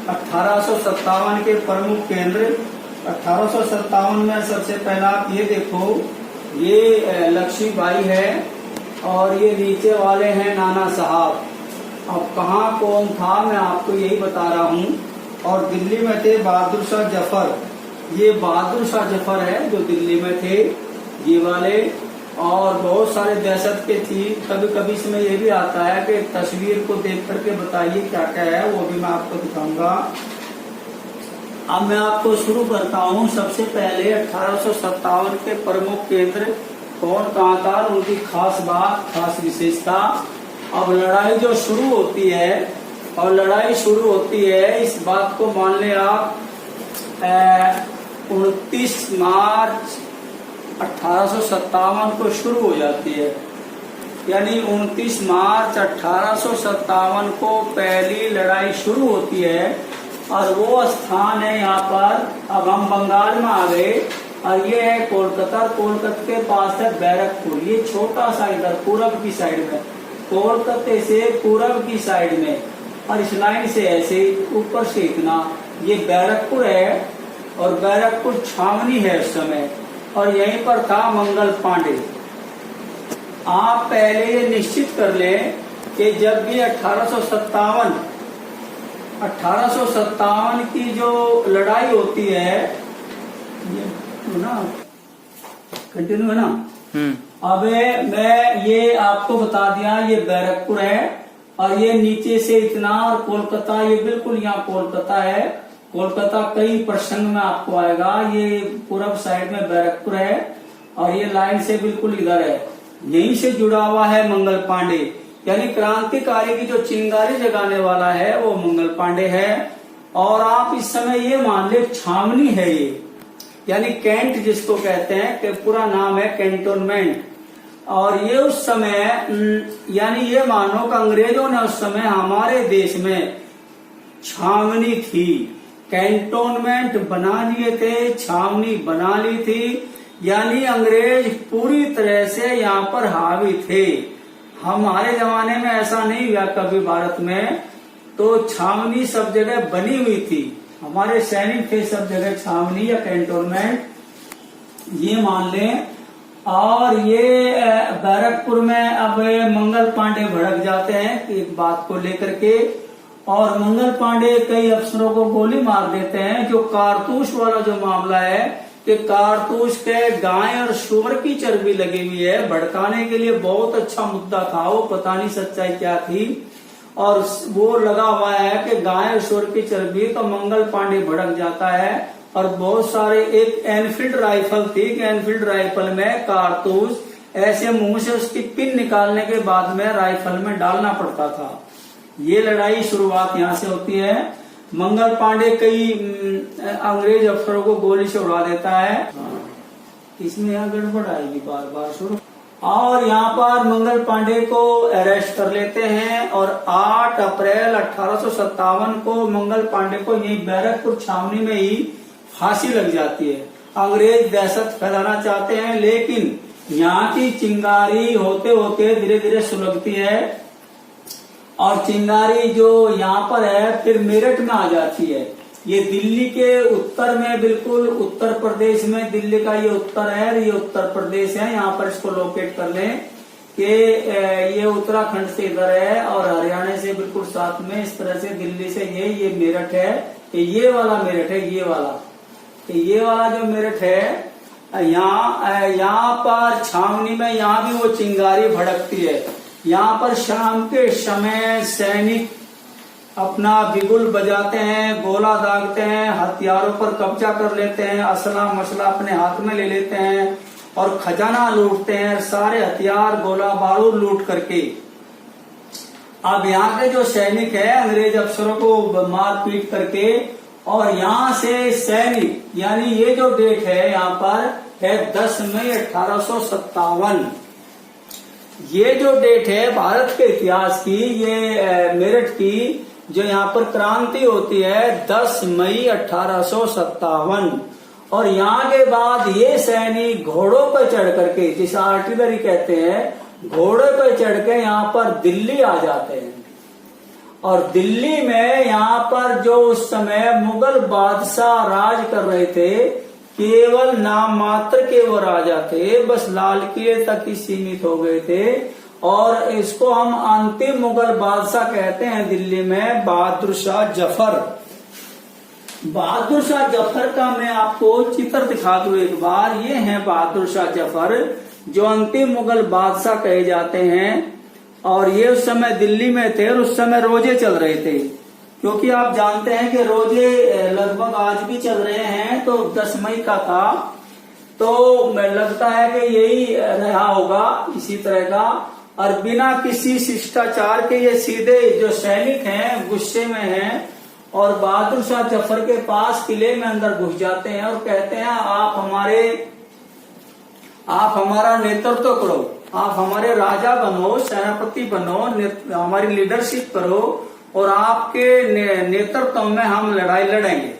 1857 के प्रमुख केंद्र। 1857 में सबसे पहला आप ये देखो, ये लक्ष्मीबाई है और ये नीचे वाले हैं नाना साहब। अब कहाँ कौन था मैं आपको यही बता रहा हूँ। और दिल्ली में थे बहादुर शाह जफर, ये बहादुर शाह जफर है जो दिल्ली में थे, ये वाले। और बहुत सारे दहशत के थी। कभी कभी इसमें ये भी आता है कि तस्वीर को देख करके बताइए क्या क्या है, वो भी मैं आपको दिखाऊंगा। अब मैं आपको शुरू करता हूँ। सबसे पहले 1857 के प्रमुख केंद्र कौन कहाँ था, उनकी खास बात, खास विशेषता। अब लड़ाई जो शुरू होती है, और लड़ाई शुरू होती है, इस बात को मान ले आप, 29 मार्च 1857 को शुरू हो जाती है। यानी 29 मार्च 1857 को पहली लड़ाई शुरू होती है। और वो स्थान है यहाँ पर, अब हम बंगाल में आ गए, और ये है कोलकाता। कोलकाता के पास है बैरकपुर, ये छोटा सा इधर पूरब की साइड में, कोलकाता से पूरब की साइड में, और इस लाइन से ऐसे ऊपर से इतना, ये बैरकपुर है। और बैरकपुर छावनी है उस समय, और यहीं पर था मंगल पांडे। आप पहले ये निश्चित कर लें कि जब भी 1857 की जो लड़ाई होती है, ये ना कंटिन्यू है ना। अब मैं ये आपको बता दिया, ये बैरकपुर है, और ये नीचे से इतना, और कोलकाता, ये बिल्कुल यहाँ कोलकाता है। कोलकाता कई प्रसंग में आपको आएगा। ये पूरब साइड में बैरकपुर है, और ये लाइन से बिल्कुल इधर है, यहीं से जुड़ा हुआ है मंगल पांडे। यानी क्रांतिकारी की जो चिंगारी जगाने वाला है वो मंगल पांडे है। और आप इस समय ये मान ले छावनी है ये, यानी कैंट जिसको कहते हैं, कि पूरा नाम है कैंटोनमेंट। और ये उस समय, यानी ये मानो कि अंग्रेजों ने उस समय हमारे देश में छावनी थी, कैंटोनमेंट बना लिए थे, छावनी बना ली थी। यानी अंग्रेज पूरी तरह से यहाँ पर हावी थे। हमारे जमाने में ऐसा नहीं हुआ कभी भारत में, तो छावनी सब जगह बनी हुई थी, हमारे सैनिक थे सब जगह छावनी या कैंटोनमेंट, ये मान लें। और ये बैरकपुर में अब मंगल पांडे भड़क जाते हैं एक बात को लेकर के, और मंगल पांडे कई अफसरों को गोली मार देते हैं। जो कारतूस वाला जो मामला है कि कारतूस के गाय और सुअर की चर्बी लगी हुई है, भड़काने के लिए बहुत अच्छा मुद्दा था वो, पता नहीं सच्चाई क्या थी। और वो लगा हुआ है कि गाय और सुअर की चर्बी, तो मंगल पांडे भड़क जाता है। और बहुत सारे, एक एनफील्ड राइफल थी कि एनफील्ड राइफल में कारतूस ऐसे मुंह से उसकी पिन निकालने के बाद में राइफल में डालना पड़ता था। ये लड़ाई शुरुआत यहाँ से होती है। मंगल पांडे कई अंग्रेज अफसरों को गोली से उड़ा देता है। इसमें यहाँ गड़बड़ आएगी बार बार शुरू। और यहाँ पर मंगल पांडे को अरेस्ट कर लेते हैं, और 8 अप्रैल 1857 को मंगल पांडे को यही बैरकपुर छावनी में ही फांसी लग जाती है। अंग्रेज दहशत फैलाना चाहते हैं, लेकिन यहाँ की चिंगारी होते होते धीरे धीरे सुलगती है, और चिंगारी जो यहाँ पर है फिर मेरठ में आ जाती है। ये दिल्ली के उत्तर में, बिल्कुल उत्तर प्रदेश में, दिल्ली का ये उत्तर है, ये उत्तर प्रदेश है। यहाँ पर इसको लोकेट कर लें कि ये उत्तराखंड से इधर है, और हरियाणा से बिल्कुल साथ में, इस तरह से दिल्ली से ये मेरठ है। ये वाला मेरठ है, ये वाला, ये वाला जो मेरठ है, यहाँ पर छावनी में यहाँ भी वो चिंगारी भड़कती है। यहाँ पर शाम के समय सैनिक अपना बिगुल बजाते हैं, गोला दागते हैं, हथियारों पर कब्जा कर लेते हैं, असला मसला अपने हाथ में ले लेते हैं, और खजाना लूटते हैं, सारे हथियार गोला बारूद लूट करके। अब यहाँ के जो सैनिक है अंग्रेज अफसरों को मार पीट करके, और यहाँ से सैनिक, यानी ये जो डेट है यहाँ पर है 10 मई 1857। ये जो डेट है भारत के इतिहास की, ये मेरठ की जो यहाँ पर क्रांति होती है 10 मई 1857। और यहाँ के बाद ये सैनिक घोड़ों पर चढ़ करके, जिसे आर्टिलरी कहते हैं, घोड़े पर चढ़ के यहाँ पर दिल्ली आ जाते हैं। और दिल्ली में यहाँ पर जो उस समय मुगल बादशाह राज कर रहे थे, केवल नाम मात्र के वो राजा थे, बस लाल किले तक ही सीमित हो गए थे। और इसको हम अंतिम मुगल बादशाह कहते हैं दिल्ली में, बहादुर शाह जफर। बहादुर शाह जफर का मैं आपको चित्र दिखा दूं एक बार। ये है बहादुर शाह जफर, जो अंतिम मुगल बादशाह कहे जाते हैं। और ये उस समय दिल्ली में थे और उस समय रोजे चल रहे थे, क्योंकि आप जानते हैं कि रोजे लगभग आज भी चल रहे हैं। तो 10 मई का था, तो लगता है कि यही रहा होगा इसी तरह का। और बिना किसी शिष्टाचार के ये सीधे जो सैनिक हैं गुस्से में हैं और बहादुर शाह जफर के पास किले में अंदर घुस जाते हैं और कहते हैं आप हमारा नेतृत्व करो, आप हमारे राजा बनो, सेनापति बनो, हमारी लीडरशिप करो और आपके नेतृत्व में हम लड़ाई लड़ेंगे।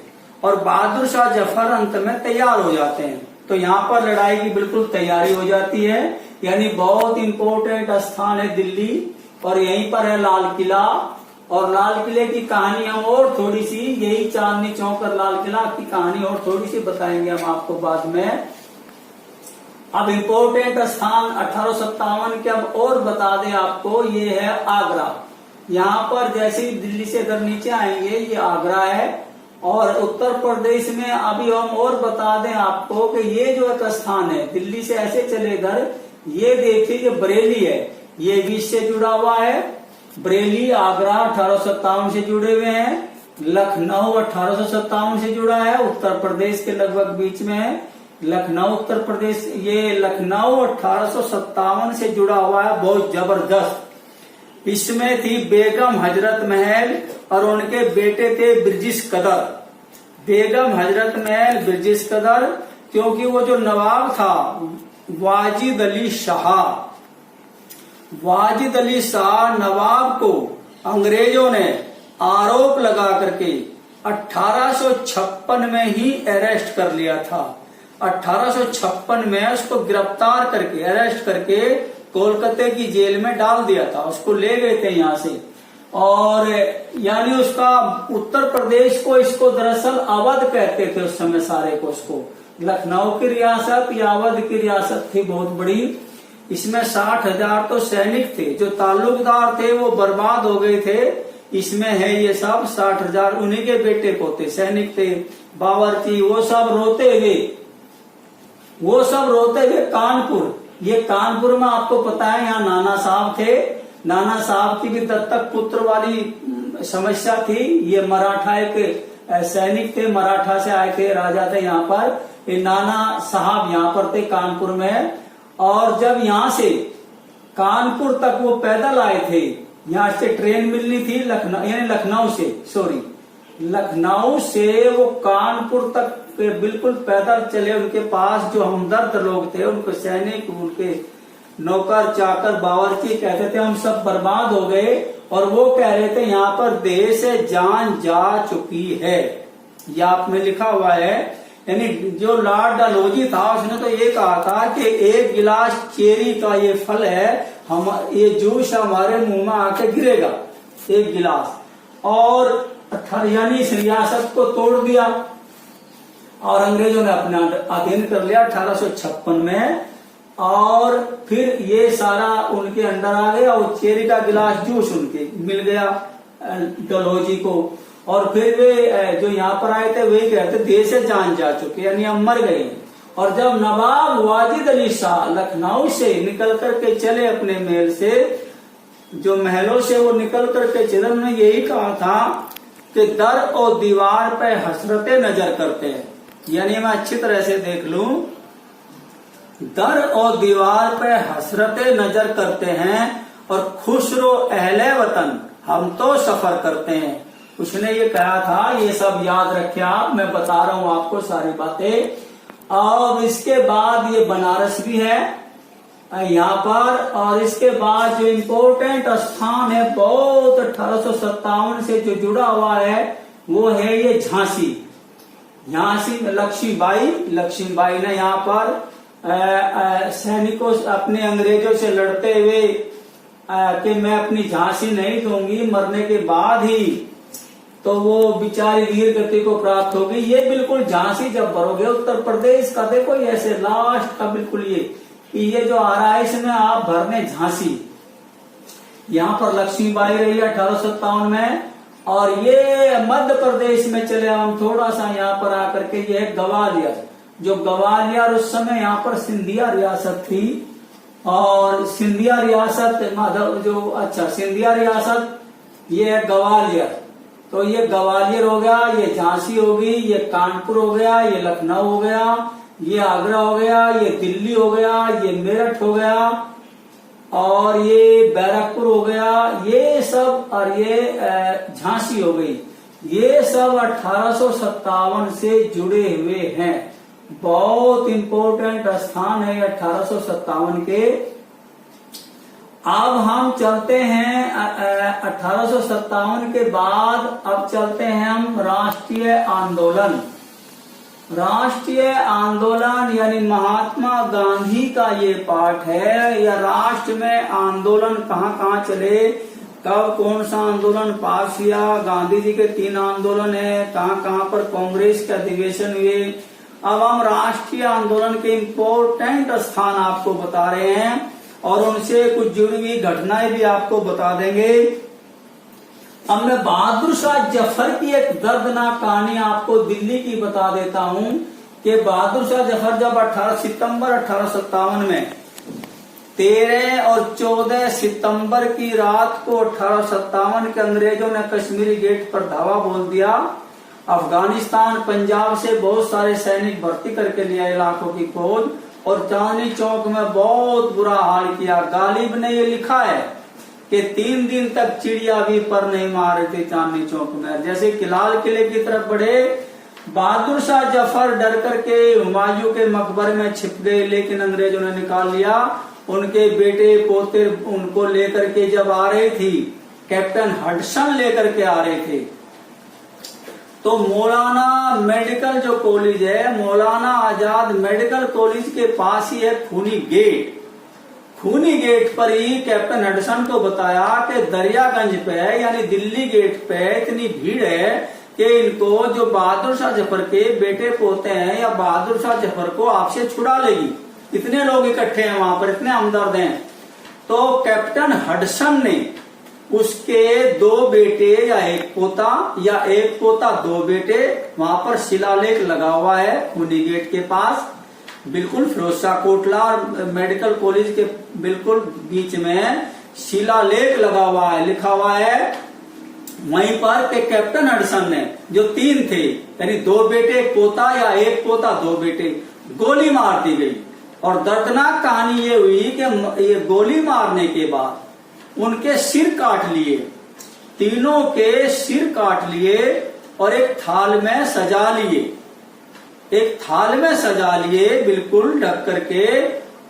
और बहादुर शाह जफर अंत में तैयार हो जाते हैं। तो यहाँ पर लड़ाई की बिल्कुल तैयारी हो जाती है। यानी बहुत इंपॉर्टेंट स्थान है दिल्ली, और यहीं पर है लाल किला। और लाल किले की कहानी हम और थोड़ी सी, यही चांदनी चौक और लाल किला की कहानी और थोड़ी सी बताएंगे हम आपको बाद में। अब इम्पोर्टेंट स्थान 1857 के हम और बता दें आपको, ये है आगरा। यहाँ पर जैसे ही दिल्ली से इधर नीचे आएंगे, ये आगरा है। और उत्तर प्रदेश में अभी हम और बता दें आपको कि ये जो एक स्थान है, दिल्ली से ऐसे चले इधर, ये देखिए ये बरेली है, ये बीच से जुड़ा हुआ है। बरेली आगरा 1857 से जुड़े हुए हैं। लखनऊ 1857 से जुड़ा है, उत्तर प्रदेश के लगभग बीच में है लखनऊ, उत्तर प्रदेश। ये लखनऊ 1857 से जुड़ा हुआ है, बहुत जबरदस्त। इसमें थी बेगम हजरत महल और उनके बेटे थे ब्रिटिश कदर। बेगम हजरत महल, ब्रिटिश कदर, क्योंकि वो जो नवाब था वाजिद अली शाह, वाजिद अली शाह नवाब को अंग्रेजों ने आरोप लगा करके 1856 में ही अरेस्ट कर लिया था। 1856 में उसको गिरफ्तार करके, अरेस्ट करके कोलकाता की जेल में डाल दिया था। उसको ले गए थे यहाँ से। और यानी उसका उत्तर प्रदेश को, इसको दरअसल अवध कहते थे उस समय सारे को। उसको लखनऊ की रियासत या अवध की रियासत थी बहुत बड़ी। इसमें 60,000 तो सैनिक थे, जो ताल्लुकदार थे वो बर्बाद हो गए थे। इसमें है ये सब 60,000 उन्हीं के बेटे पोते सैनिक थे, बावर्ची, वो सब रोते हुए कानपुर। ये कानपुर में आपको पता है यहाँ नाना साहब थे। नाना साहब की भी दत्तक पुत्र वाली समस्या थी। ये मराठा एक सैनिक थे, मराठा से आए थे, राजा थे यहाँ पर। ये नाना साहब यहाँ पर थे कानपुर में। और जब यहाँ से कानपुर तक वो पैदल आए थे, यहाँ से ट्रेन मिलनी थी लखनऊ, यानी लखनऊ से वो कानपुर तक बिल्कुल पैदल चले। उनके पास जो हमदर्द लोग थे, उनके सैनिक, उनके नौकर चाकर, बावर्ची कहते थे हम सब बर्बाद हो गए। और वो कह रहे थे यहाँ पर देश से जान जा चुकी है। यह आप में लिखा हुआ है। यानी जो लॉर्ड डलहौजी था उसने तो ये कहा था कि एक गिलास चेरी का ये फल है, हम ये जूस हमारे मुंह में आके गिरेगा, एक गिलास। और यानी इस रियासत को तोड़ दिया और अंग्रेजों ने अपना अधीन कर लिया 1856 में। और फिर ये सारा उनके अंडर आ गया। और चेरी का गिलास जूस उनके मिल गया डलहौजी को। और फिर वे जो यहाँ पर आए थे वही कहते देश से जान जा चुके, यानी हम मर गए। और जब नवाब वाजिद अली शाह लखनऊ से निकल करके चले अपने महल से, जो महलों से वो निकल करके चले, उन्होंने यही कहा था कि दर और दीवार पे हसरतें नजर करते हैं। यानी मैं अच्छी तरह से देख लूं, दर और दीवार पे हसरतें नजर करते हैं और खुश रो अहले वतन, हम तो सफर करते हैं। उसने ये कहा था, ये सब याद रखिए आप, मैं बता रहा हूं आपको सारी बातें। और इसके बाद ये बनारस भी है यहाँ पर। और इसके बाद जो इम्पोर्टेंट स्थान है बहुत 1857 से जो जुड़ा हुआ है, वो है ये झांसी। झांसी में लक्ष्मीबाई ने यहाँ पर सैनिकों अपने अंग्रेजों से लड़ते हुए कि मैं अपनी झांसी नहीं दूंगी, मरने के बाद ही तो वो बेचारी वीर गति को प्राप्त होगी। ये बिल्कुल झांसी जब भरोगे उत्तर प्रदेश का, देखो ये ऐसे लास्ट का बिल्कुल ये जो आ रहा है इसमें आप भरने झांसी। यहाँ पर लक्ष्मीबाई रही 1857 में, और ये मध्य प्रदेश में चले हम थोड़ा सा यहाँ पर आकर के, ये है ग्वालियर। जो ग्वालियर उस समय यहाँ पर सिंधिया रियासत थी, और सिंधिया रियासत सिंधिया रियासत ये है ग्वालियर। तो ये ग्वालियर हो गया, ये झांसी होगी, ये कानपुर हो गया, ये लखनऊ हो गया, ये आगरा हो गया, ये दिल्ली हो गया, ये मेरठ हो गया, और ये बैरकपुर हो गया, ये सब, और ये झांसी हो गई। ये सब 1857 से जुड़े हुए हैं। बहुत इंपॉर्टेंट स्थान है 1857 के। अब हम चलते हैं 1857 के बाद, अब चलते हैं हम राष्ट्रीय आंदोलन। राष्ट्रीय आंदोलन यानी महात्मा गांधी का ये पार्ट है, या राष्ट्र में आंदोलन कहाँ कहाँ चले, कब कौन सा आंदोलन पास हुआ। गांधी जी के 3 आंदोलन है, कहाँ कहाँ पर कांग्रेस के अधिवेशन हुए। अब हम राष्ट्रीय आंदोलन के इम्पोर्टेंट स्थान आपको बता रहे हैं, और उनसे कुछ जुड़ी हुई घटनाएं भी आपको बता देंगे। अब मैं बहादुर शाह जफर की एक दर्दनाक कहानी आपको दिल्ली की बता देता हूं कि बहादुर शाह जफर जब 18 सितंबर 1857 में 13 और 14 सितंबर की रात को 1857 के अंग्रेजों ने कश्मीरी गेट पर धावा बोल दिया। अफगानिस्तान पंजाब से बहुत सारे सैनिक भर्ती करके लिया इलाकों की खोज, और चांदनी चौक में बहुत बुरा हाल किया। गालिब ने ये लिखा है कि 3 दिन तक चिड़िया भी पर नहीं मार रहे थे चांदनी चौक में। जैसे कि लाल किले की तरफ बढ़े, बहादुर शाह जफर डर करके हुमायूं के मकबरे में छिप गए, लेकिन अंग्रेजों ने निकाल लिया। उनके बेटे पोते उनको लेकर के जब आ रहे थी, कैप्टन हडसन लेकर के आ रहे थे, तो मौलाना मेडिकल जो कॉलेज है, मौलाना आजाद मेडिकल कॉलेज के पास ही है खूनी गेट। खूनी गेट पर ही कैप्टन हडसन को बताया कि दरियागंज पे यानी दिल्ली गेट पे इतनी भीड़ है कि इनको जो बहादुर शाह जफर के बेटे पोते हैं या बहादुर शाह जफर को आपसे छुड़ा लेगी। इतने लोग इकट्ठे हैं वहां पर, इतने हमदर्द हैं। तो कैप्टन हडसन ने उसके 2 बेटे या 1 पोता या 1 पोता 2 बेटे, वहां पर शिलालेख लगा हुआ है खूनी गेट के पास, बिल्कुल फिरोज शाह कोटला और मेडिकल कॉलेज के बिल्कुल बीच में शिलालेख लगा हुआ है, लिखा हुआ है वहीं पर कि कैप्टन हडसन ने, जो 3 थे यानी 2 बेटे 1 पोता या 1 पोता 2 बेटे, गोली मार दी गई। और दर्दनाक कहानी ये हुई कि ये गोली मारने के बाद उनके सिर काट लिए, तीनों के सिर काट लिए और एक थाल में सजा लिए, एक थाल में सजा लिए बिल्कुल ढक करके।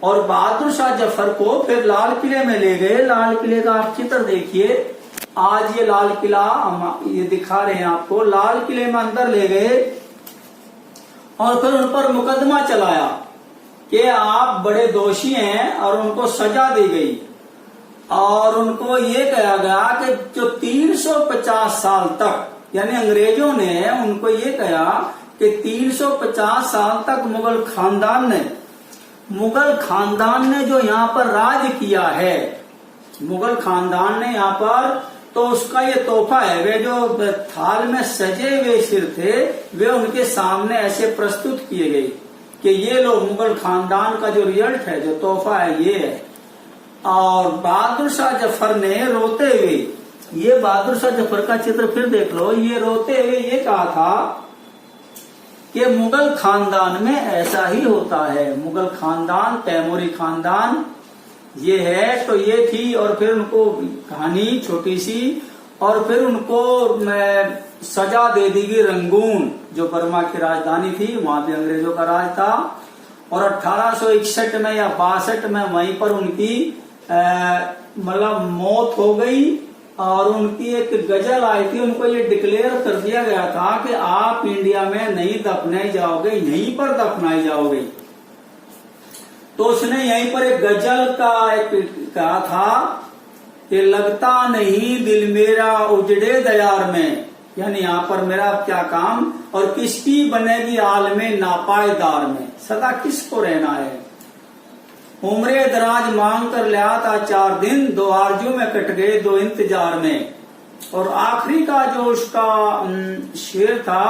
और बहादुर शाह जफर को फिर लाल किले में ले गए। लाल किले का आप चित्र देखिए, आज ये लाल किला ये दिखा रहे हैं आपको। लाल किले में अंदर ले गए और फिर उन पर मुकदमा चलाया कि आप बड़े दोषी हैं, और उनको सजा दी गई। और उनको ये कहा गया कि जो 350 साल तक, यानी अंग्रेजों ने उनको ये कहा कि 350 साल तक मुगल खानदान ने जो यहाँ पर राज किया है, मुगल खानदान ने यहाँ पर, तो उसका ये तोहफा है। वे जो थाल में सजे हुए सिर थे वे उनके सामने ऐसे प्रस्तुत किए गए कि ये लो मुगल खानदान का जो रिजल्ट है, जो तोहफा है ये है। और बहादुर शाह जफर ने रोते हुए, ये बहादुर शाह जफर का चित्र फिर देख लो, ये रोते हुए ये कहा था कि मुगल खानदान में ऐसा ही होता है। मुगल खानदान, तैमूरी खानदान ये है, तो ये थी। और फिर उनको कहानी छोटी सी, और फिर उनको सजा दे दी गई रंगून, जो बर्मा की राजधानी थी, वहां भी अंग्रेजों का राज था। और 1861 में या 62 में वहीं पर उनकी मतलब मौत हो गई। और उनकी एक गजल आई थी, उनको ये डिक्लेयर कर दिया गया था कि आप इंडिया में नहीं दफनाए जाओगे, यहीं पर दफनाए जाओगे। तो उसने यहीं पर एक गजल का एक कहा था कि लगता नहीं दिल मेरा उजड़े दयार में, यानी यहाँ पर मेरा क्या काम और किसकी बनेगी आल में नापायदार में, सदा किसको रहना है। उम्रे दराज मांग कर लिया था 4 दिन, 2 आरजू में कट गए 2 इंतजार में। और आखिरी का जो उसका शेर था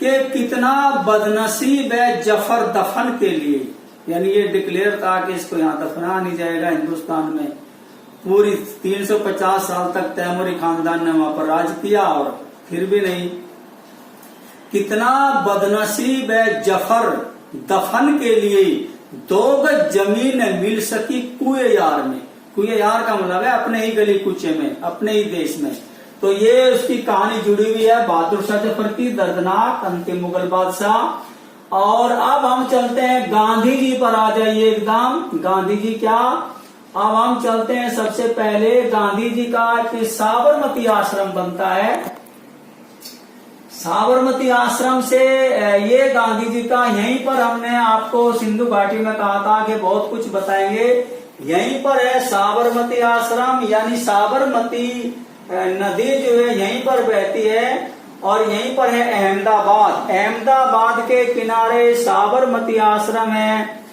कि कितना बदनसीब है जफर दफन के लिए, यानी ये डिक्लेयर था कि इसको यहाँ दफना नहीं जाएगा हिंदुस्तान में। पूरी 350 साल तक तैमूरी खानदान ने वहां पर राज किया और फिर भी नहीं। कितना बदनसीब है जफर दफन के लिए, 2 गज जमीन मिल सकी कुए यार में। कुए यार का मतलब है अपने ही गली कूचे में, अपने ही देश में। तो ये उसकी कहानी जुड़ी हुई है बहादुर शाह जफर की, दर्दनाक अंतिम मुगल बादशाह। और अब हम चलते हैं गांधी जी पर, आ जाइए एकदम। गांधी जी क्या, अब हम चलते हैं सबसे पहले गांधी जी का कि साबरमती आश्रम बनता है। साबरमती आश्रम से ये गांधी जी का, यहीं पर हमने आपको सिंधु घाटी में कहा था कि बहुत कुछ बताएंगे, यहीं पर है साबरमती आश्रम, यानी साबरमती नदी जो है यहीं पर बहती है। और यहीं पर है अहमदाबाद, अहमदाबाद के किनारे साबरमती आश्रम है।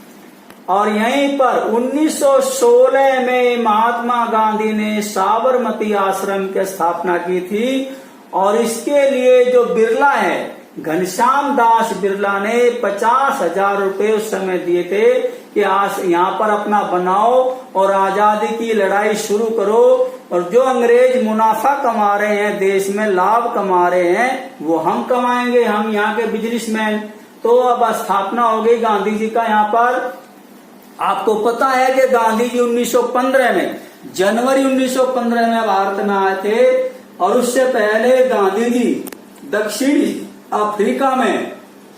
और यहीं पर 1916 में महात्मा गांधी ने साबरमती आश्रम की स्थापना की थी। और इसके लिए जो बिरला है, घनश्याम दास बिरला ने 50,000 रुपए उस समय दिए थे कि यहाँ पर अपना बनाओ और आजादी की लड़ाई शुरू करो। और जो अंग्रेज मुनाफा कमा रहे हैं, देश में लाभ कमा रहे हैं, वो हम कमाएंगे, हम यहाँ के बिजनेसमैन। तो अब स्थापना हो गई गांधी जी का यहाँ पर। आपको पता है कि गांधी जी 1915 में, जनवरी 1915 में भारत में आए थे। और उससे पहले गांधी जी दक्षिणी अफ्रीका में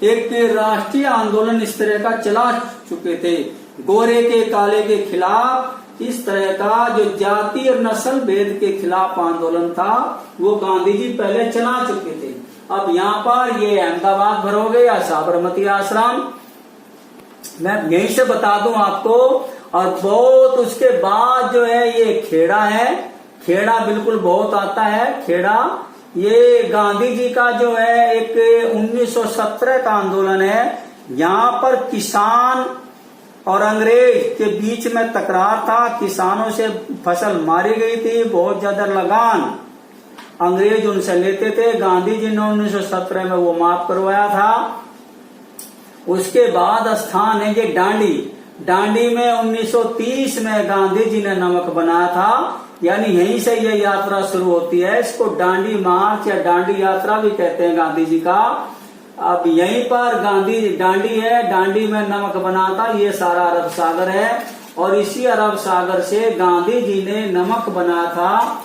एक राष्ट्रीय आंदोलन इस तरह का चला चुके थे, गोरे के काले के खिलाफ। इस तरह का जो जाति और नस्ल भेद के खिलाफ आंदोलन था, वो गांधी जी पहले चला चुके थे। अब यहाँ पर ये अहमदाबाद भरोगे या साबरमती आश्रम, मैं यहीं से बता दूं आपको। और बहुत उसके बाद जो है ये खेड़ा है, खेड़ा बिल्कुल बहुत आता है खेड़ा। ये गांधी जी का जो है एक 1917 का आंदोलन है। यहाँ पर किसान और अंग्रेज के बीच में तकरार था, किसानों से फसल मारी गई थी, बहुत ज्यादा लगान अंग्रेज उनसे लेते थे। गांधी जी ने 1917 में वो माफ करवाया था। उसके बाद स्थान है ये डांडी, डांडी में 1930 में गांधी जी ने नमक बनाया था, यानी यहीं से ये यात्रा शुरू होती है। इसको डांडी मार्च या डांडी यात्रा भी कहते हैं गांधी जी का। अब यहीं पर गांधी डांडी है, डांडी में नमक बना था। ये सारा अरब सागर है और इसी अरब सागर से गांधी जी ने नमक बनाया था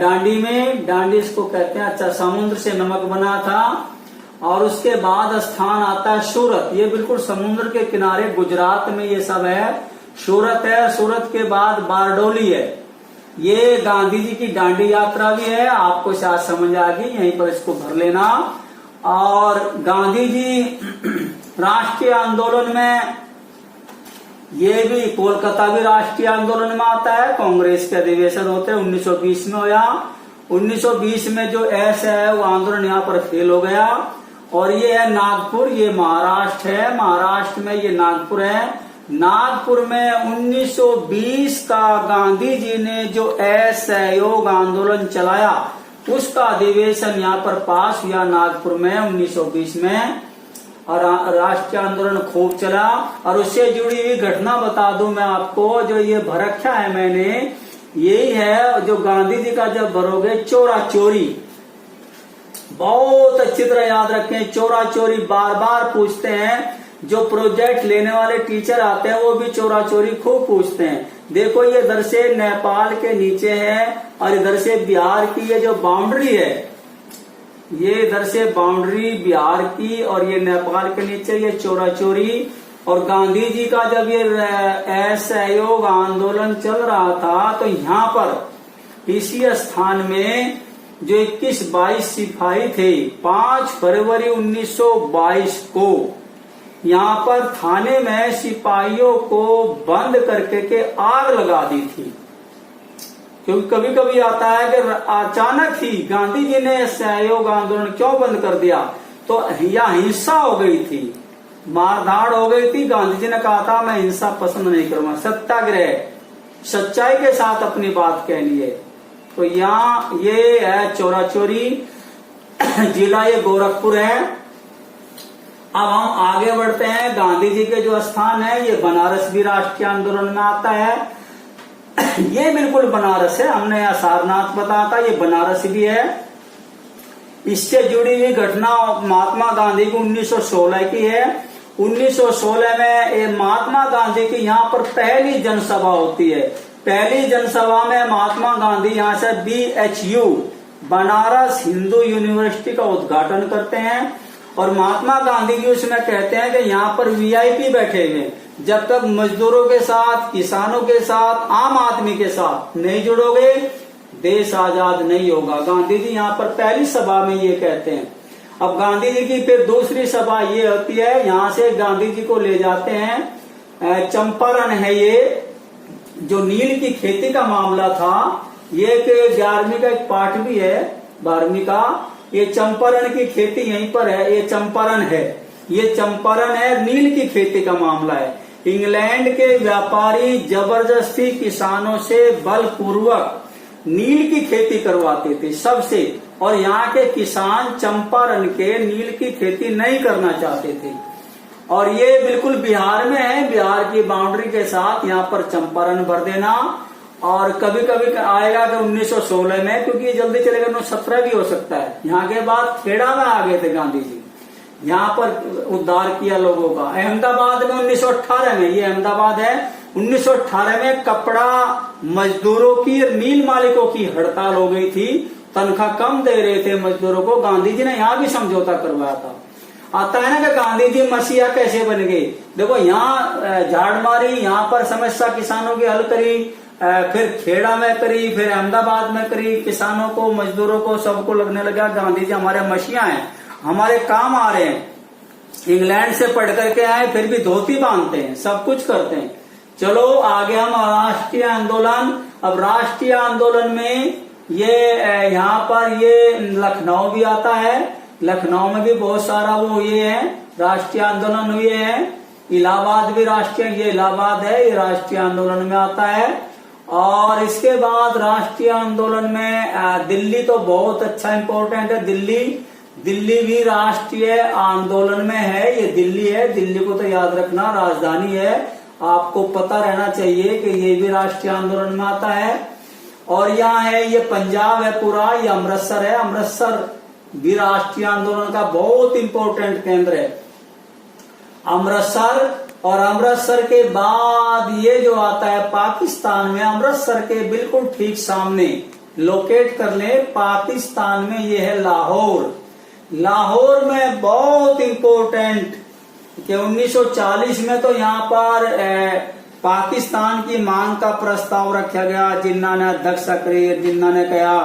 डांडी में। डांडी इसको कहते हैं, अच्छा समुद्र से नमक बना था। और उसके बाद स्थान आता है सूरत, ये बिल्कुल समुद्र के किनारे गुजरात में ये सब है। सूरत है, सूरत के बाद बारडोली है। ये गांधी जी की डांडी यात्रा भी है, आपको शायद समझ आ गई, यहीं पर इसको भर लेना। और गांधी जी राष्ट्रीय आंदोलन में, ये भी कोलकाता भी राष्ट्रीय आंदोलन में आता है। कांग्रेस के अधिवेशन होते हैं 1920 में होया। 1920 में जो ऐसा है वो आंदोलन यहाँ पर फेल हो गया। और ये है नागपुर, ये महाराष्ट्र है, महाराष्ट्र में ये नागपुर है। नागपुर में 1920 का गांधी जी ने जो असहयोग आंदोलन चलाया, उसका अधिवेशन यहाँ पर पास हुआ नागपुर में 1920 में। और राष्ट्रीय आंदोलन खूब चला। और उससे जुड़ी हुई घटना बता दूं मैं आपको, जो ये भर रखा है मैंने, यही है जो गांधी जी का जब भरोगे चोरा चोरी, बहुत अच्छी तरह याद रखें। चोरा चोरी बार बार पूछते हैं, जो प्रोजेक्ट लेने वाले टीचर आते हैं वो भी चोरा चोरी खूब पूछते हैं। देखो ये इधर से नेपाल के नीचे है और इधर से बिहार की ये जो बाउंड्री है, ये इधर से बाउंड्री बिहार की और ये नेपाल के नीचे ये चोरा चोरी। और गांधी जी का जब ये असहयोग आंदोलन चल रहा था, तो यहाँ पर इसी स्थान में जो 21-22 सिपाही थे, 5 फरवरी 1922 को यहाँ पर थाने में सिपाहियों को बंद करके के आग लगा दी थी। क्योंकि कभी कभी आता है कि अचानक ही गांधी जी ने सहयोग आंदोलन क्यों बंद कर दिया, तो यह हिंसा हो गई थी, मारधाड़ हो गई थी। गांधी जी ने कहा था मैं हिंसा पसंद नहीं करूंगा, सत्याग्रह, सच्चाई के साथ अपनी बात कहनी है। तो यहाँ ये है चोरा चोरी, जिला ये गोरखपुर है। अब हम आगे बढ़ते हैं। गांधी जी के जो स्थान है ये बनारस भी राष्ट्रीय आंदोलन में आता है। ये बिल्कुल बनारस है, हमने यहाँ सारनाथ बताया था, ये बनारस भी है। इससे जुड़ी हुई घटना महात्मा गांधी को 1916 की है। 1916 में महात्मा गांधी की यहाँ पर पहली जनसभा होती है। पहली जनसभा में महात्मा गांधी यहाँ से BHU बनारस हिंदू यूनिवर्सिटी का उद्घाटन करते हैं और महात्मा गांधी जी उसमें कहते हैं कि यहाँ पर VIP बैठे हुए हैं, जब तक मजदूरों के साथ, किसानों के साथ, आम आदमी के साथ नहीं जुड़ोगे देश आजाद नहीं होगा। गांधी जी यहाँ पर पहली सभा में ये कहते हैं। अब गांधी जी की फिर दूसरी सभा ये होती है, यहाँ से गांधी जी को ले जाते हैं चंपारण है, ये जो नील की खेती का मामला था, ये एक 11वीं का एक पाठ भी है 12वीं का। ये चंपारण की खेती यहीं पर है, ये चंपारण है, ये चंपारण है, नील की खेती का मामला है। इंग्लैंड के व्यापारी जबरदस्ती किसानों से बलपूर्वक नील की खेती करवाते थे सबसे, और यहाँ के किसान चंपारण के नील की खेती नहीं करना चाहते थे। और ये बिल्कुल बिहार में है, बिहार की बाउंड्री के साथ यहाँ पर चंपारण भर देना। और कभी कभी आएगा कि 1916 में, क्योंकि ये जल्दी चलेगा 1917 भी हो सकता है। यहाँ के बाद खेड़ा में आ गए थे गांधी जी, यहाँ पर उद्धार किया लोगों का। अहमदाबाद में 1918 में, ये अहमदाबाद है, 1918 में कपड़ा मजदूरों की, मिल मालिकों की हड़ताल हो गई थी, तनख्वाह कम दे रहे थे मजदूरों को। गांधी जी ने यहाँ भी समझौता करवाया था। आता है ना कि गांधी जी मसीहा कैसे बन गए। देखो यहाँ झाड़ मारी, यहाँ पर समस्या किसानों की हल करी, फिर खेड़ा में करी, फिर अहमदाबाद में करी, किसानों को, मजदूरों को, सबको लगने लगा गांधी जी हमारे मसीहा हैं, हमारे काम आ रहे हैं। इंग्लैंड से पढ़ करके आए, फिर भी धोती बांधते हैं, सब कुछ करते हैं। चलो आगे हम राष्ट्रीय आंदोलन। अब राष्ट्रीय आंदोलन में ये यहाँ पर ये लखनऊ भी आता है, लखनऊ में भी बहुत सारा वो ये है राष्ट्रीय आंदोलन हुए हैं। इलाहाबाद भी राष्ट्रीय, ये इलाहाबाद है, ये राष्ट्रीय आंदोलन में आता है। और इसके बाद राष्ट्रीय आंदोलन में दिल्ली तो बहुत अच्छा इम्पोर्टेंट है, दिल्ली भी राष्ट्रीय आंदोलन में है। ये दिल्ली है, दिल्ली को तो याद रखना, राजधानी है, आपको पता रहना चाहिए कि ये भी राष्ट्रीय आंदोलन में आता है। और यहाँ है ये पंजाब है पूरा, ये अमृतसर है, अमृतसर भी राष्ट्रीय आंदोलन का बहुत इंपॉर्टेंट केंद्र है अमृतसर। और अमृतसर के बाद ये जो आता है पाकिस्तान में, अमृतसर के बिल्कुल ठीक सामने लोकेट कर ले, पाकिस्तान में ये है लाहौर। लाहौर में बहुत इंपॉर्टेंट कि 1940 में तो यहाँ पर पाकिस्तान की मांग का प्रस्ताव रखा गया। जिन्ना ने अध्यक्ष तकरीर, जिन्ना ने कहा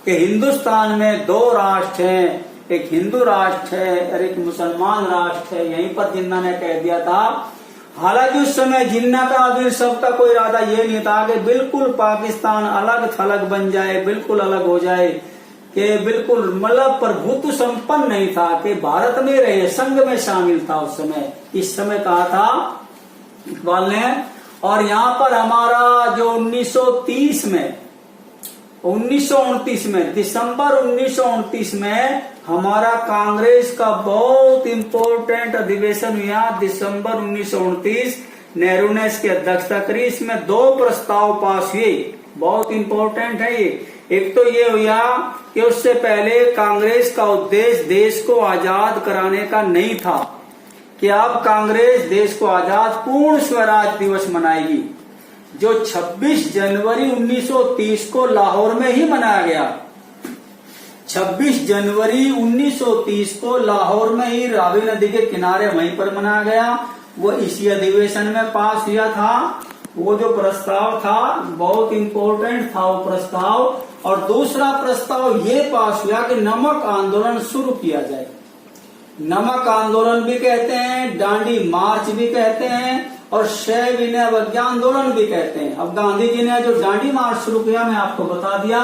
कि हिंदुस्तान में 2 राष्ट्र हैं, एक हिंदू राष्ट्र है और एक मुसलमान राष्ट्र है, यहीं पर जिन्ना ने कह दिया था। हालांकि उस समय जिन्ना का अभी सबका कोई इरादा ये नहीं था कि बिल्कुल पाकिस्तान अलग थलग बन जाए, बिल्कुल अलग हो जाए, कि बिल्कुल मतलब प्रभुत्व संपन्न नहीं था कि भारत में रहे, संघ में शामिल था उस समय। इस समय कहा था इकबाल ने। और यहाँ पर हमारा जो 1929 में दिसंबर 1929 में हमारा कांग्रेस का बहुत इंपॉर्टेंट अधिवेशन हुआ। दिसंबर 1929 नेहरू ने इसकी अध्यक्षता करी। इसमें 2 प्रस्ताव पास हुए, बहुत इंपॉर्टेंट है ये। एक तो ये हुआ कि उससे पहले कांग्रेस का उद्देश्य देश को आजाद कराने का नहीं था कि अब कांग्रेस देश को आजाद पूर्ण स्वराज दिवस मनाएगी, जो 26 जनवरी 1930 को लाहौर में ही मनाया गया। 26 जनवरी 1930 को लाहौर में ही रावी नदी के किनारे वहीं पर मनाया गया। वो इसी अधिवेशन में पास हुआ था। वो जो प्रस्ताव था बहुत इंपॉर्टेंट था वो प्रस्ताव। और दूसरा प्रस्ताव ये पास हुआ कि नमक आंदोलन शुरू किया जाए। नमक आंदोलन भी कहते हैं, डांडी मार्च भी कहते हैं, और सविनय अवज्ञा आंदोलन भी कहते हैं। अब गांधी जी ने जो दांडी मार्च शुरू किया, मैं आपको बता दिया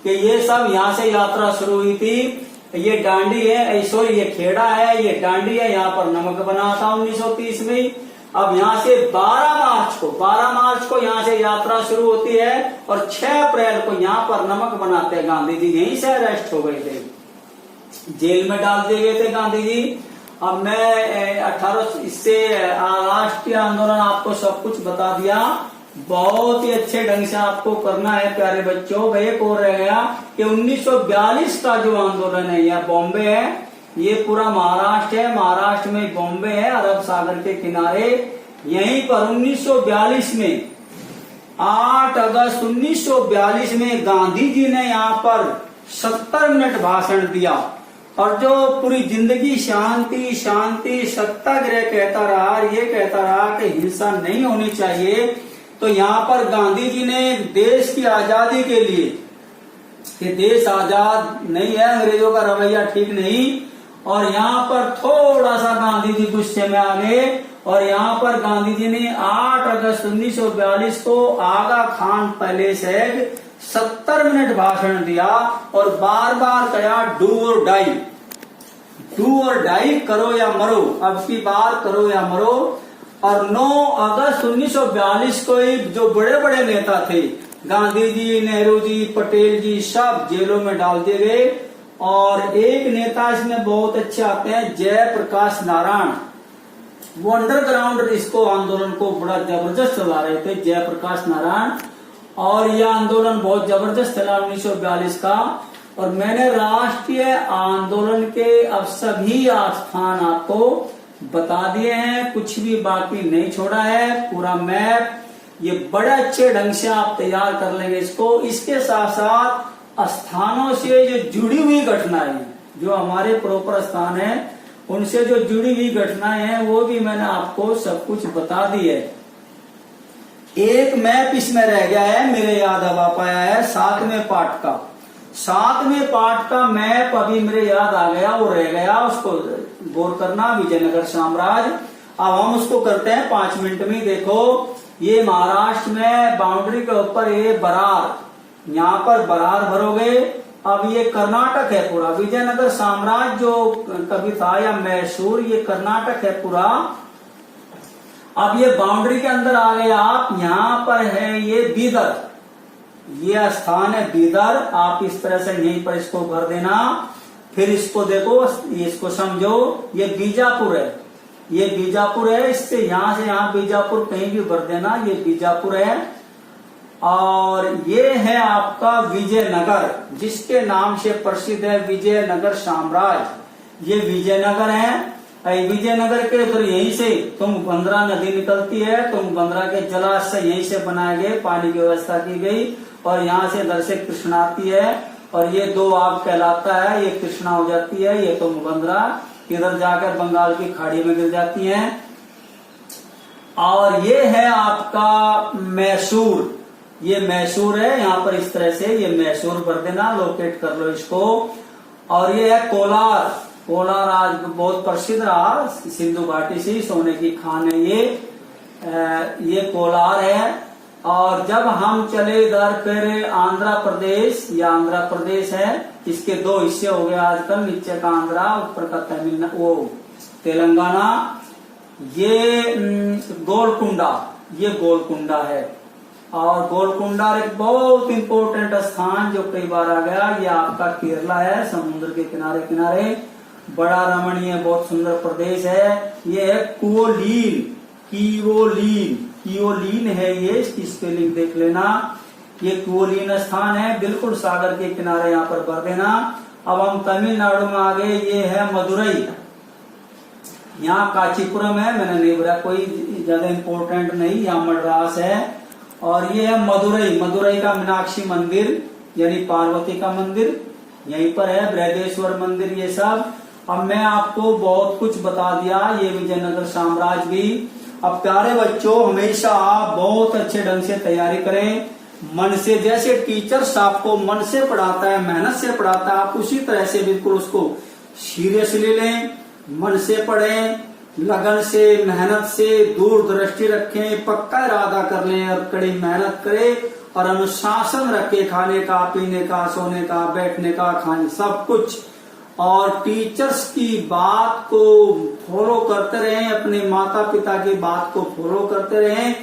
कि ये सब यहाँ से यात्रा शुरू हुई थी। ये डांडी है, सॉरी ये खेड़ा है, ये डांडी है, यहाँ पर नमक बना था 1930 में। अब यहाँ से 12 मार्च को यहाँ से यात्रा शुरू होती है और 6 अप्रैल को यहाँ पर नमक बनाते हैं। गांधी जी यहीं से अरेस्ट हो गए थे, जेल में डाल दिए गए थे गांधी जी। अब मैं 18 इससे राष्ट्रीय आंदोलन आपको सब कुछ बता दिया। बहुत ही अच्छे ढंग से आपको करना है प्यारे बच्चों। एक और रह गया कि 1942 का जो आंदोलन है, यह बॉम्बे है, ये पूरा महाराष्ट्र है, महाराष्ट्र में बॉम्बे है, अरब सागर के किनारे। यहीं पर 1942 में 8 अगस्त 1942 में गांधी जी ने यहाँ पर 70 मिनट भाषण दिया और जो पूरी जिंदगी शांति शांति सत्याग्रह कहता रहा, ये कहता रहा कि हिंसा नहीं होनी चाहिए। तो यहाँ पर गांधी जी ने देश की आजादी के लिए, कि देश आजाद नहीं है, अंग्रेजों का रवैया ठीक नहीं, और यहाँ पर थोड़ा सा गांधी जी गुस्से में आ गए और यहाँ पर गांधी जी ने 8 अगस्त 1942 को आगा खान पैलेस है 70 मिनट भाषण दिया और बार बार कहा डू और डाई, करो या मरो, अब की बार करो या मरो। और 9 अगस्त 1942 को ही जो बड़े बड़े नेता थे, गांधी जी, नेहरू जी, पटेल जी, सब जेलों में डाल दिए गए। और एक नेता इसमें बहुत अच्छे आते हैं, जयप्रकाश नारायण। वो अंडरग्राउंड इसको आंदोलन को बड़ा जबरदस्त चला रहे थे, जयप्रकाश नारायण। और यह आंदोलन बहुत जबरदस्त चला 1942 का। और मैंने राष्ट्रीय आंदोलन के अब सभी स्थान आपको बता दिए हैं, कुछ भी बाकी नहीं छोड़ा है, पूरा मैप ये बड़े अच्छे ढंग से आप तैयार कर लेंगे इसको। इसके साथ साथ स्थानों से जो जुड़ी हुई घटनाएं, जो हमारे प्रॉपर स्थान है, उनसे जो जुड़ी हुई घटनाएं हैं वो भी मैंने आपको सब कुछ बता दी है। एक मैप इसमें रह गया है, मेरे याद अब आ पाया है, 7वें पार्ट का मैप अभी मेरे याद आ गया, वो रह गया, उसको गौर करना, विजयनगर साम्राज्य। अब हम उसको करते हैं 5 मिनट में। देखो ये महाराष्ट्र में बाउंड्री के ऊपर ये बरार, यहाँ पर बरार भरोगे। अब ये कर्नाटक है पूरा, विजयनगर साम्राज्य जो कभी था, या मैसूर, ये कर्नाटक है पूरा। अब ये बाउंड्री के अंदर आ गए आप, यहाँ पर है ये बीदर, ये स्थान है बीदर। आप इस तरह से यहीं पर इसको भर देना। फिर इसको देखो, इसको समझो, ये बीजापुर है, ये बीजापुर है, इससे यहाँ से यहाँ बीजापुर कहीं भी भर देना, ये बीजापुर है। और ये है आपका विजयनगर, जिसके नाम से प्रसिद्ध है विजयनगर साम्राज्य, ये विजयनगर है। विजयनगर के फिर यहीं से तुंगभद्रा नदी निकलती है, तुंगभद्रा के जलाशय यहीं से बनाए गए, पानी की व्यवस्था की गई। और यहाँ से इधर से कृष्णा आती है और ये 2 आग कहलाता है, ये कृष्णा हो जाती है, ये तुंगभद्रा इधर जाकर बंगाल की खाड़ी में गिर जाती है। और ये है आपका मैसूर, ये मैसूर है, यहाँ पर इस तरह से ये मैसूर भर देना, लोकेट कर लो इसको। और ये है कोलार, कोलार आज बहुत प्रसिद्ध रहा, सिंधु घाटी से सोने की खान है ये कोलार है। और जब हम चले इधर फिर आंध्र प्रदेश, या आंध्र प्रदेश है, इसके 2 हिस्से हो गए आजकल, नीचे का आंध्रा, ऊपर का तमिलनाडु, वो तेलंगाना। ये गोलकुंडा, ये गोलकुंडा है। और गोलकुंडा एक बहुत इंपॉर्टेंट स्थान जो कई बार आ गया, ये आपका केरला है, समुद्र के किनारे किनारे, बड़ा रमणीय बहुत सुंदर प्रदेश है। ये है कुओलीन, कियोलीन है ये, इसकी स्पेलिंग देख लेना। ये कुओलीन स्थान है, बिल्कुल सागर के किनारे, यहाँ पर भर देना। अब हम तमिलनाडु में आ गए, ये है मदुरई, यहाँ कांचीपुरम है, मैंने नहीं बोला, कोई ज्यादा इम्पोर्टेंट नहीं, यहाँ मद्रास है। और ये है मदुरई, मदुरई का मीनाक्षी मंदिर यानी पार्वती का मंदिर यहीं पर है, बृहदेश्वर मंदिर, ये सब। अब मैं आपको बहुत कुछ बता दिया, ये विजयनगर साम्राज्य भी। अब प्यारे बच्चों, हमेशा आप बहुत अच्छे ढंग से तैयारी करें, मन से, जैसे टीचर्स आपको मन से पढ़ाता है, मेहनत से पढ़ाता है, आप उसी तरह से बिल्कुल उसको सीरियसली लें, मन से पढ़ें, लगन से, मेहनत से, दूरदृष्टि रखें, पक्का इरादा कर लें और कड़ी मेहनत करें और अनुशासन रखे, खाने का, पीने का, सोने का, बैठने का, खाने सब कुछ। और टीचर्स की बात को फॉलो करते रहें, अपने माता पिता की बात को फॉलो करते रहें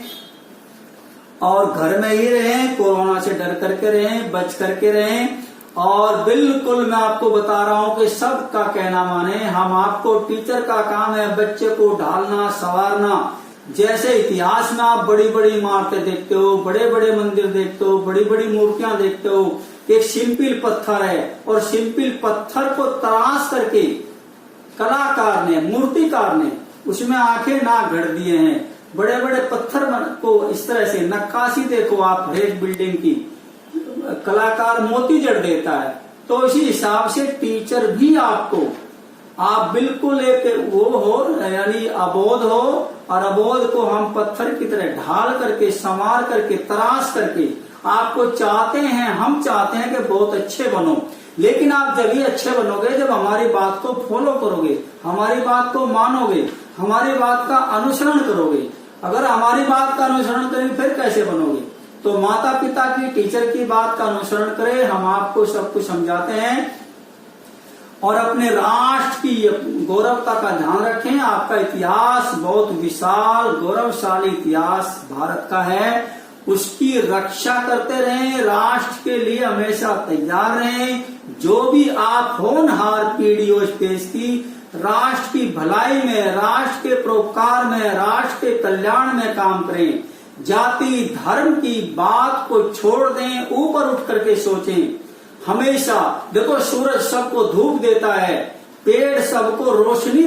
और घर में ही रहें, कोरोना से डर करके रहें, बच करके रहें। और बिल्कुल मैं आपको बता रहा हूं कि सबका कहना माने। हम आपको, टीचर का काम है बच्चे को ढालना, संवारना। जैसे इतिहास में आप बड़ी बड़ी इमारतें देखते हो, बड़े बड़े मंदिर देखते हो, बड़ी बड़ी मूर्तियां देखते हो, एक सिंपल पत्थर है और सिंपल पत्थर को तराश करके कलाकार ने, मूर्तिकार ने उसमें आंखें नाक गढ़ दिए हैं। बड़े बड़े पत्थर को इस तरह से नक्काशी देखो आप, हर एक बिल्डिंग की कलाकार मोती जड़ देता है। तो इसी हिसाब से टीचर भी आपको, आप बिल्कुल एक वो हो, यानी अबोध हो, और अबोध को हम पत्थर की तरह ढाल करके, संवार करके, तराश करके आपको चाहते हैं, हम चाहते हैं कि बहुत अच्छे बनो। लेकिन आप जब ही अच्छे बनोगे जब हमारी बात को फॉलो करोगे, हमारी बात को मानोगे, हमारी बात का अनुसरण करोगे। अगर हमारी बात का अनुसरण करेंगे फिर कैसे बनोगे? तो माता पिता की, टीचर की बात का अनुसरण करें। हम आपको सब कुछ समझाते हैं और अपने राष्ट्र की गौरवता का ध्यान रखें। आपका इतिहास बहुत विशाल, गौरवशाली इतिहास भारत का है, उसकी रक्षा करते रहें, राष्ट्र के लिए हमेशा तैयार रहें। जो भी आप होनहार पीढ़ी उस देश की, राष्ट्र की भलाई में, राष्ट्र के परोपकार में, राष्ट्र के कल्याण में काम करें। जाति धर्म की बात को छोड़ दें, ऊपर उठ करके सोचें। हमेशा देखो, सूरज सबको धूप देता है, पेड़ सबको रोशनी,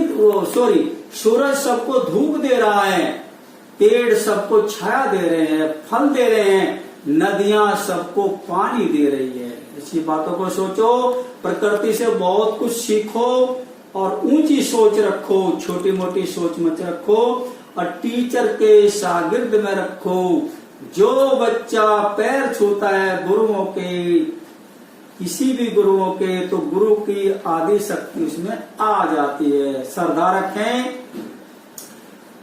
सूरज सबको धूप दे रहा है, पेड़ सबको छाया दे रहे हैं, फल दे रहे हैं, नदियां सबको पानी दे रही है। इसी बातों को सोचो, प्रकृति से बहुत कुछ सीखो और ऊंची सोच रखो, छोटी मोटी सोच मत रखो। और टीचर के शागिर्द में रखो। जो बच्चा पैर छूता है गुरुओं के, किसी भी गुरुओं के, तो गुरु की आदि शक्ति उसमें आ जाती है। श्रद्धा रखें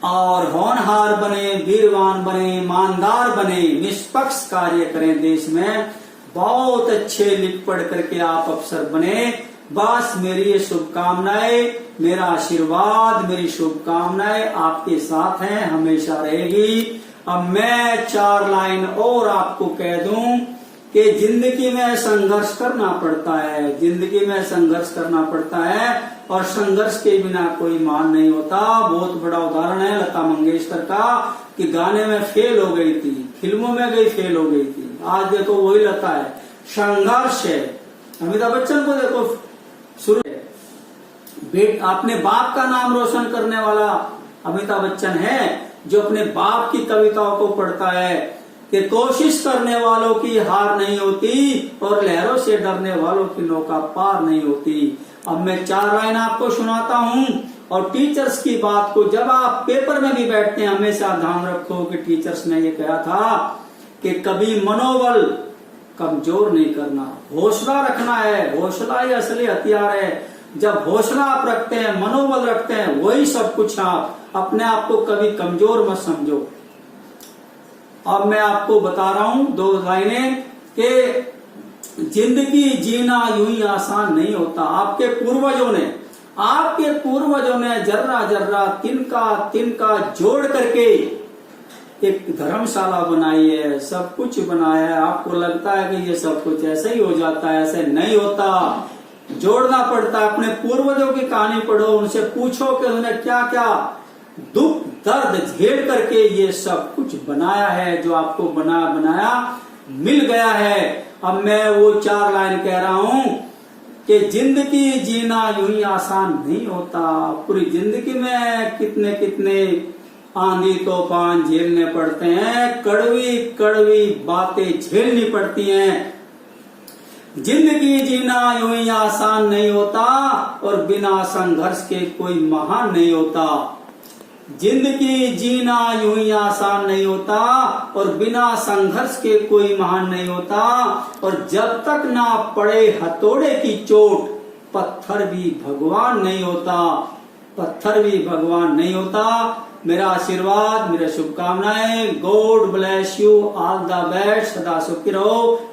और होनहार बने, वीरवान बने, ईमानदार बने, निष्पक्ष कार्य करें। देश में बहुत अच्छे लिख पढ़ करके आप अफसर बने। बस मेरी ये शुभकामनाएं, मेरा आशीर्वाद, मेरी शुभकामनाएं आपके साथ हैं, हमेशा रहेगी। अब मैं 4 लाइन और आपको कह दूं कि जिंदगी में संघर्ष करना पड़ता है, जिंदगी में संघर्ष करना पड़ता है और संघर्ष के बिना कोई मान नहीं होता। बहुत बड़ा उदाहरण है लता मंगेशकर का कि गाने में फेल हो गई थी, फिल्मों में गई फेल हो गई थी, आज देखो वही लता है। संघर्ष है। अमिताभ बच्चन को देखो, शुरू अपने बाप का नाम रोशन करने वाला अमिताभ बच्चन है, जो अपने बाप की कविताओं को पढ़ता है कि कोशिश करने वालों की हार नहीं होती और लहरों से डरने वालों की नौका पार नहीं होती। अब मैं 4 लाइन आपको सुनाता हूं। और टीचर्स की बात को जब आप पेपर में भी बैठते हैं, हमेशा ध्यान रखो कि टीचर्स ने ये कहा था कि कभी मनोबल कमजोर नहीं करना, हौसला रखना है। हौसला ही असली हथियार है। जब हौसला आप रखते हैं, मनोबल रखते हैं, वही सब कुछ। आप अपने आप को कभी कमजोर मत समझो। अब मैं आपको बता रहा हूं 2 लाइनें कि जिंदगी जीना यूं ही आसान नहीं होता। आपके पूर्वजों ने जर्रा जर्रा, तिनका तिनका जोड़ करके एक धर्मशाला बनाई है, सब कुछ बनाया है। आपको लगता है कि ये सब कुछ ऐसे ही हो जाता है, ऐसे नहीं होता। जोड़ना पड़ता है। अपने पूर्वजों की कहानी पढ़ो, उनसे पूछो कि उन्होंने क्या क्या दुख दर्द झेल करके ये सब कुछ बनाया है, जो आपको बनाया मिल गया है। अब मैं वो 4 लाइन कह रहा हूं कि जिंदगी जीना यूं ही आसान नहीं होता। पूरी जिंदगी में कितने कितने आंधी तूफान झेलने पड़ते हैं, कड़वी कड़वी बातें झेलनी पड़ती हैं। जिंदगी जीना यूं ही आसान नहीं होता और बिना संघर्ष के कोई महान नहीं होता। जिंदगी जीना यूं ही आसान नहीं होता और बिना संघर्ष के कोई महान नहीं होता। और जब तक ना पड़े हथौड़े की चोट, पत्थर भी भगवान नहीं होता। पत्थर भी भगवान नहीं होता। मेरा आशीर्वाद, मेरा शुभकामनाएं। God bless you all the best. सदा सुखी रहो।